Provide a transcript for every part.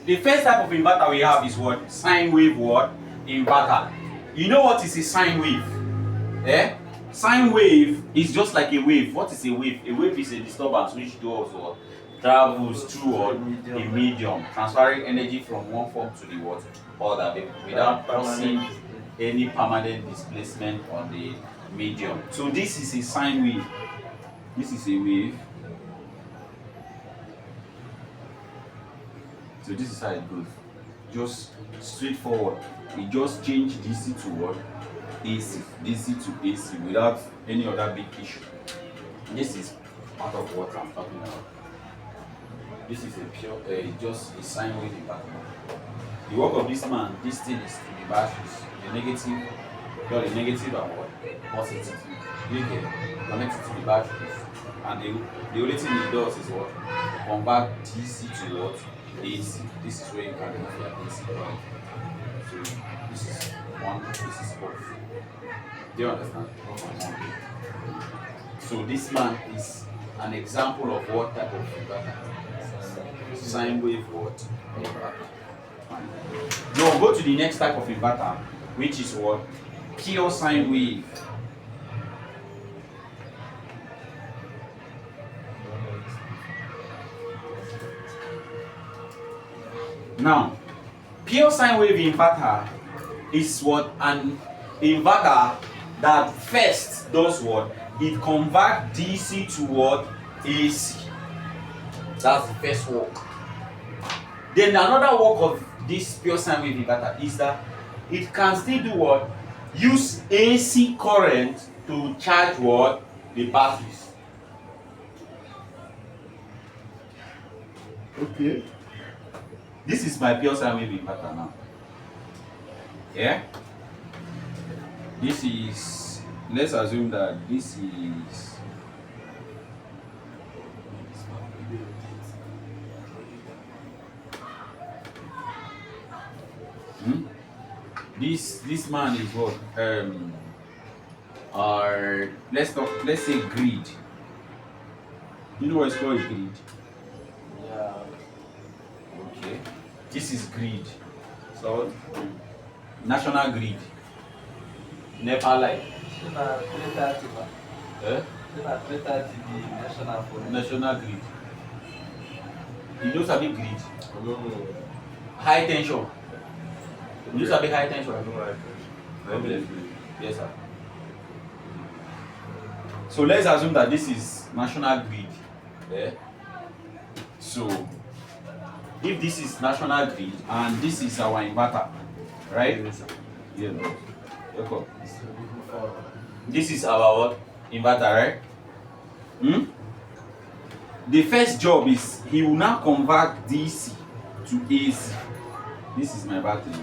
the first type of inverter we have is what? Sine wave what? Inverter. You know what is a sine wave? Eh? Sine wave is just like a wave. What is a wave? A wave is a disturbance which does what? Travels through what? A medium, transferring energy from one form to the what? Other, without causing any permanent displacement on the medium. So this is a sine wave. This is a wave. So this is how it goes. Just straightforward. We just change DC to what? AC. DC to AC without any other big issue. This is part of what I'm talking about. This is a pure, just a sine wave inverter. The work of this man, this thing is to the batteries. The negative, the negative and what? Positive. You can connect it to the batteries. And the only thing it does is what? Convert DC to what? AC. This is where you can have your AC current. So this is on, this is off. Do you understand? So this man is an example of what type of inverter? Sine wave what? Inverter. Now go to the next type of inverter, which is what? Pure sine wave. Now, pure sine wave inverter is what? An inverter that first does what? It converts DC to what? AC. That's the first work. Then another work of this pure sine wave inverter is that it can still do what? Use AC current to charge what? The batteries. Okay. This is my pure sine wave inverter now. Yeah? This is, let's assume that this is this man is what? Let's say grid. You know what it's called, grid? Yeah. Okay. This is grid. So national grid. NEPA light. National grid. You know something grid? High tension. You know something high tension? Yes, sir. So let's assume that this is national grid. Yeah. So if this is national grid and this is our inverter, right? Yeah. Okay. This is our what? Inverter, right? The first job is he will now convert DC to AC. This is my battery.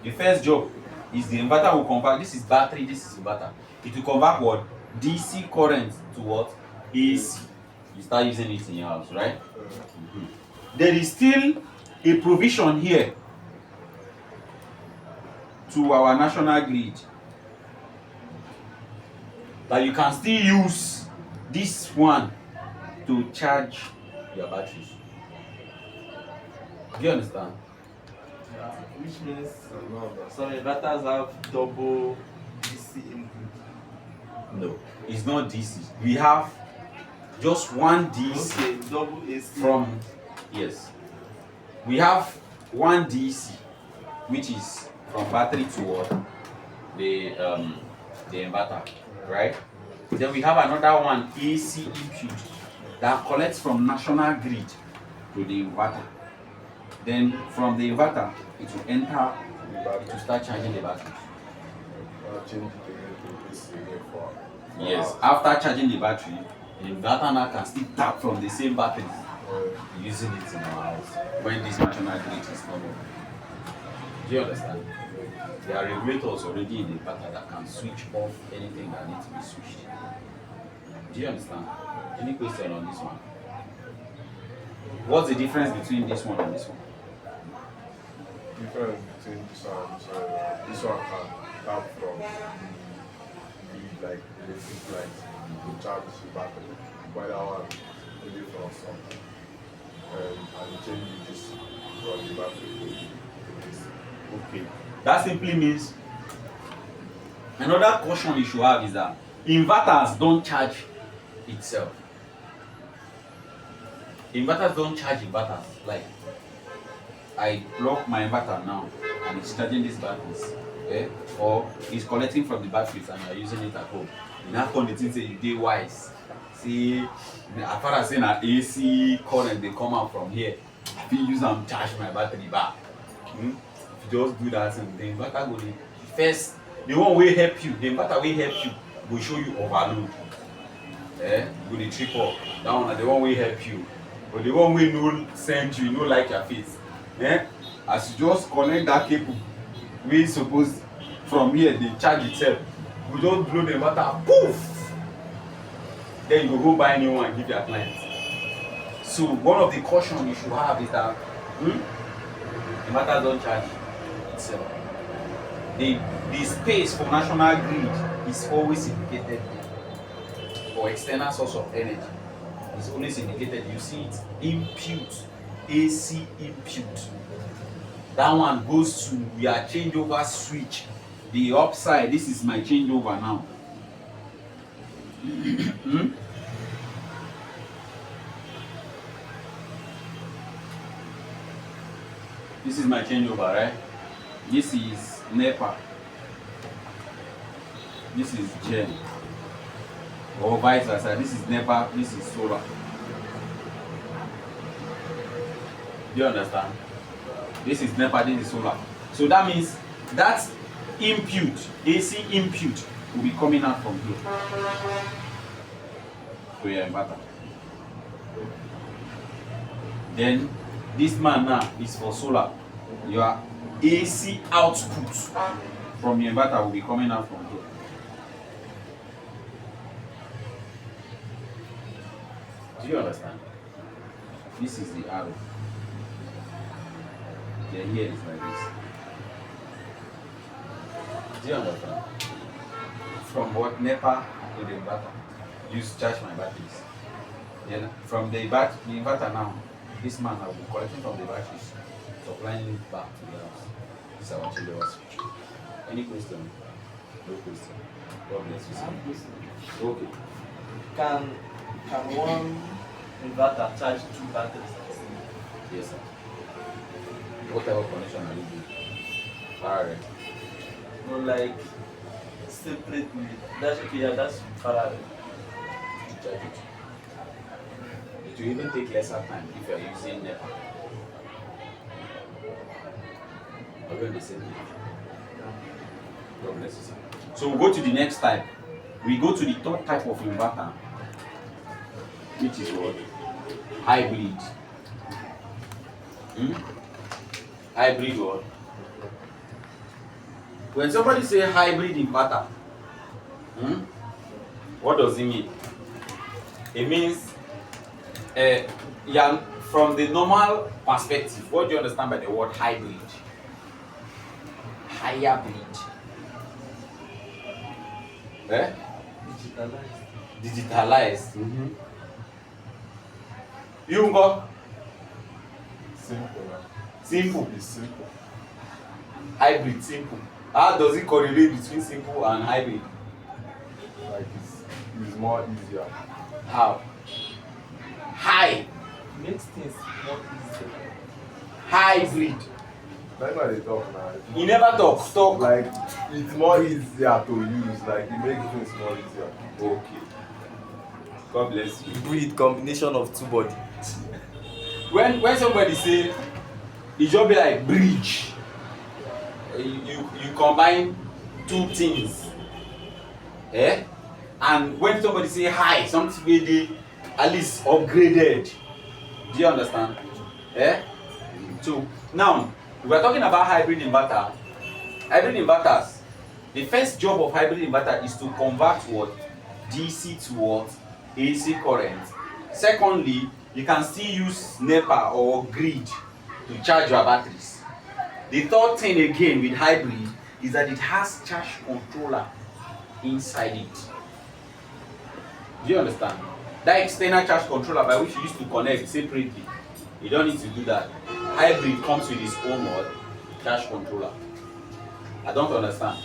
The first job is the inverter will convert. This is battery, this is inverter. It will convert what? DC current to what? AC. You start using it in your house, right? There is still a provision here to our national grid that you can still use this one to charge your batteries. Do you understand? Yeah, which means some inverters have double DC input. No, it's not DC. We have just one DC. Okay, double AC. From, yes. We have one DC, which is from battery to what? The inverter, right? Then we have another one AC input that collects from national grid to the inverter. Then from the inverter, it will enter, it will start charging the batteries. Yes, after charging the battery, the inverter now can still tap from the same batteries using it in our house when this national grid is not working. Do you understand? There are regulators already in the inverter that can switch off anything that needs to be switched. Do you understand? Any question on this one? What's the difference between this one and this one? Difference between this one and this one can tap from the like electric light to charge the battery. Buy that one maybe from something. And change this from the battery to this. Okay. That simply means another caution you should have is that inverters don't charge itself. Inverters don't charge inverters. Like I plug my inverter now and it's charging these batteries. Okay? Or it's collecting from the batteries and you're using it at home. You now come the thing say you dey wise. See, as far as saying an AC current they come out from here, I fit use am charge my battery back. If you just do that thing, the inverter go dey first, the one wey help you, the inverter wey help you go show you overload. Go dey trip up. That one na the one wey help you. But the one wey no send you, no like your face. As you just connect that cable wey suppose from here dey charge itself, you just blow the inverter, poof! Then you go buy new one and give your client. So one of the caution you should have is that inverter don't charge itself. The space for national grid is always indicated for external source of energy. It's always indicated. You see it impute, AC impute. That one goes to your changeover switch. The upside, this is my changeover now. This is my changeover, right? This is NEPA. This is Gen. Or vice versa. This is NEPA, this is solar. Do you understand? This is NEPA, this is solar. So that means that impute, AC impute, will be coming out from here. So your inverter. Then this man now is for solar. Your AC output from your inverter will be coming out from here. Do you understand? This is the arrow. Then here is like this. Do you understand? From what NEPA to the inverter, use charge my batteries. Then from the inverter now, this man will be collecting from the batteries, supplying it back to the house. This is our changeover switch. Any question? No question. God bless you. I have this. Okay. Can one inverter charge two batteries? Yes, sir. What type of connection are you doing? Parallel. No, like separately. That's okay. Yeah, that's parallel. To charge it. It will even take lesser time if you are using NEPA. Are we on the same page? God bless you, sir. So we'll go to the next type. We go to the third type of inverter, which is what? Hybrid. Hybrid what? When somebody say hybrid inverter, what does it mean? It means yeah, from the normal perspective, what do you understand by the word hybrid? Hybrid. Digitalized. Digitalized. You go Simple now. simple. It's simple. Hybrid, simple. How does it correlate between simple and hybrid? Like it's more easier. How? High. Makes things more easier. Hybrid. That's why they talk now. You never talk. Talk. Like it's more easier to use. Like it makes things more easier. Okay. God bless you. Breed combination of two body. When somebody say it just be like bridge, you combine two things, and when somebody say high, something wey dey at least upgraded. Do you understand? So now we are talking about hybrid inverter. Hybrid inverters, the first job of hybrid inverter is to convert what? DC to what? AC current. Secondly, you can still use NEPA or grid to charge your batteries. The third thing again with hybrid is that it has charge controller inside it. Do you understand? That external charge controller by which you used to connect separately, you don't need to do that. Hybrid comes with its own what? Charge controller. I don't understand.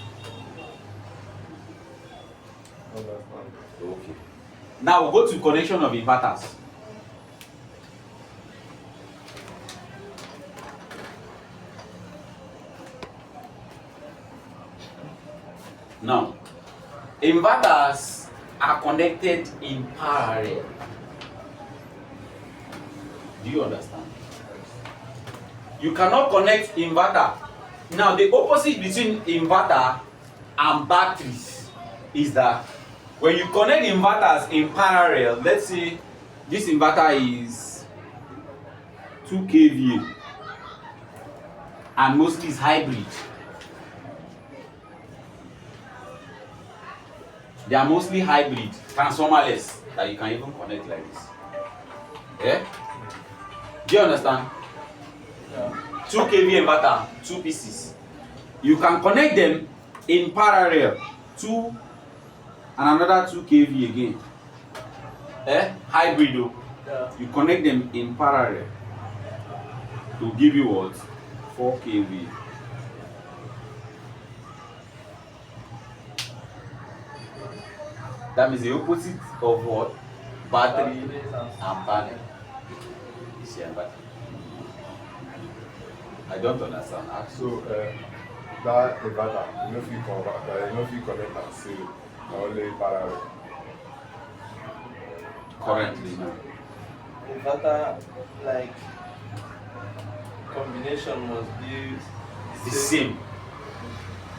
Understand. Okay. Now we'll go to connection of inverters. Now, inverters are connected in parallel. Do you understand? You cannot connect inverter. Now, the opposite between inverter and batteries is that when you connect inverters in parallel, let's say this inverter is 2 kVA and mostly is hybrid. They are mostly hybrid, transformerless, that you can even connect like this. Yeah? Do you understand? Yeah. 2 kVA inverter, 2 pieces. You can connect them in parallel, 2 and another 2 kVA again. Hybrid though. Yeah. You connect them in parallel to give you what? 4 kVA. That means the opposite of what? Battery and panel. Is here battery. I don't understand actually. So that inverter, you know if you convert, you know if you connect and see only parallel. Currently now. Inverter, like, combination must be The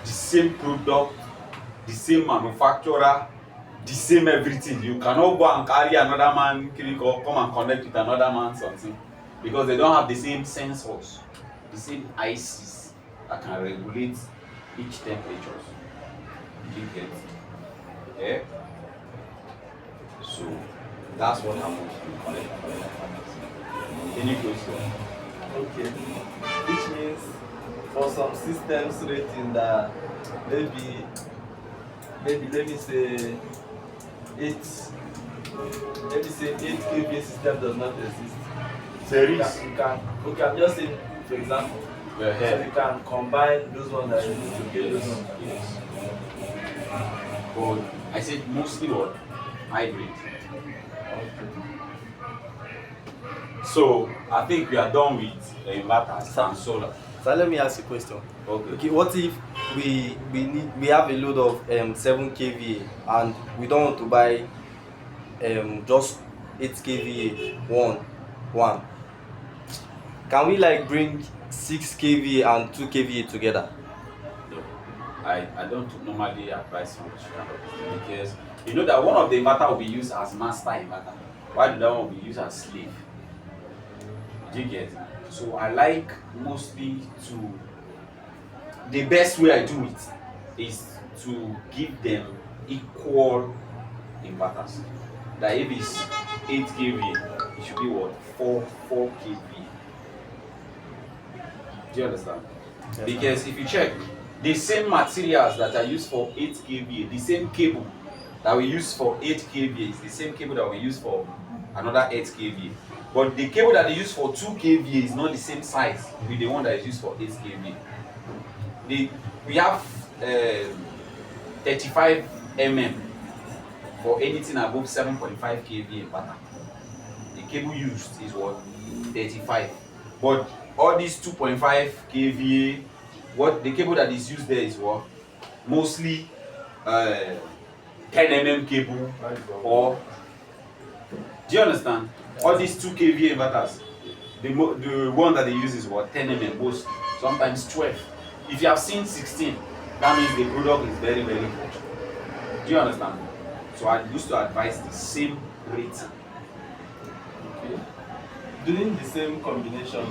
same product, the same manufacturer, the same everything. You cannot go and carry another man clinic or come and connect with another man something because they don't have the same sensors, the same ICs that can regulate each temperature. You get it? Yeah? So that's what happens when you connect. Any question? okay. Which means for some systems rating that maybe let me say 8 kVA system does not exist. There You is. can okay, I'm just saying for example. Your So head. you can combine those ones that you need to get those ones. Yes. But I said mostly what? Hybrid. Okay. So I think we are done with inverters and solar. So let me ask you a question. Okay. Okay, what if we have a load of 7 kVA and we don't want to buy just 8 kVA one? Can we like bring 6 kVA and 2 kVA together? No, I don't normally advise such kind of thing because you know that one of the inverter will be used as master inverter. Why do that one be used as slave? Do you get it? So I like mostly to the best way I do it is to give them equal inverters. That if it's 8 kVA, it should be what? 4 kVA. Do you understand? Yes, Because if you check, the same materials that are used for 8 kVA, the same cable that we use for 8 kVA is the same cable that we use for another 8 kVA. But the cable that they use for 2 kVA is not the same size with the one that is used for 8 kVA. We have 35 mm for anything above 7.5 kVA inverter. The cable used is what? 35. But all these 2.5 kVA, what the cable that is used there is what? Mostly 10 mm cable or do you understand? All these 2 kVA inverters, the one that they use is what? 10 mm most, sometimes 12. If you have seen 16, that means the product is very, very good. Do you understand? So I used to advise the same rating. Okay. Doing the same combination